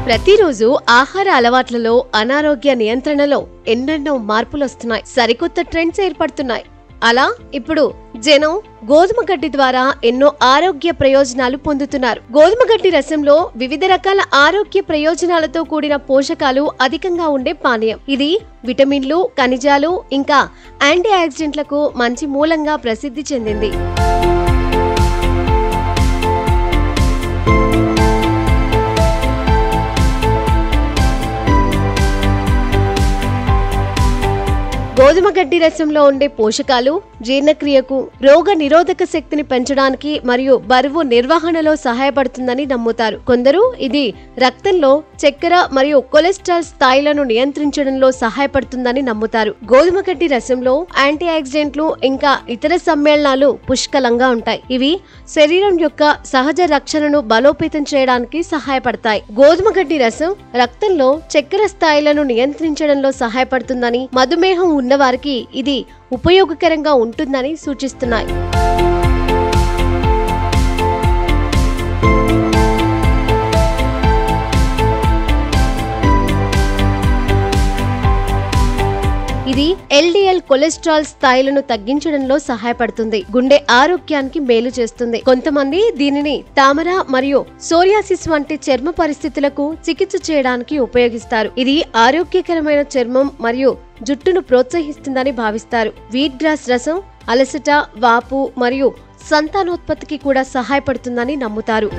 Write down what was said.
ప్రతిరోజు ఆహార అలవాట్లలో అనారోగ్య నియంత్రణలో ఎన్నెన్నో మార్పులొస్తున్నాయి. సరికొత్త ట్రెండ్స్ ఏర్పడుతున్నాయి. అలా ఇప్పుడు జనం గోధుమ గడ్డి ద్వారా ఎన్నో ఆరోగ్య ప్రయోజనాలు పొందుతున్నారు. గోధుమ గడ్డి రసంలో వివిధ రకాల ఆరోగ్య ప్రయోజనాలతో కూడిన పోషకాలు అధికంగా ఉండే పానీయం. ఇది విటమిన్లు, ఖనిజాలు ఇంకా యాంటీ ఆక్సిడెంట్లకు మంచి మూలంగా ప్రసిద్ధి చెందింది. గోధుమ గడ్డి రసంలో ఉండే పోషకాలు జీర్ణక్రియకు, రోగ నిరోధక శక్తిని పెంచడానికి మరియు బరువు నిర్వహణలో సహాయపడుతుందని నమ్ముతారు. కొందరు ఇది రక్తంలో చక్కెర మరియు కొలెస్ట్రాల్ స్థాయిలను నియంత్రించడంలో సహాయపడుతుందని నమ్ముతారు. గోధుమ గడ్డి రసంలో యాంటీ ఆక్సిడెంట్లు ఇంకా ఇతర సమ్మేళనాలు పుష్కలంగా ఉంటాయి. ఇవి శరీరం యొక్క సహజ రక్షణను బలోపేతం చేయడానికి సహాయపడతాయి. గోధుమ గడ్డి రసం రక్తంలో చక్కెర స్థాయిలను నియంత్రించడంలో సహాయపడుతుందని, మధుమేహం ఉన్నవారికి ఇది ఉపయోగకరంగా ఉంటుందని సూచిస్తున్నాయి. ఇది ఎల్డిఎల్ కొలెస్ట్రాల్ స్థాయిలను తగ్గించడంలో సహాయపడుతుంది. గుండె ఆరోగ్యానికి మేలు చేస్తుంది. కొంతమంది దీనిని తామర మరియు సోరియాసిస్ వంటి చర్మ పరిస్థితులకు చికిత్స చేయడానికి ఉపయోగిస్తారు. ఇది ఆరోగ్యకరమైన చర్మం మరియు జుట్టును ప్రోత్సహిస్తుందని భావిస్తారు. వీట్ గ్రాస్ రసం అలసట, వాపు మరియు సంతానోత్పత్తికి కూడా సహాయపడుతుందని నమ్ముతారు.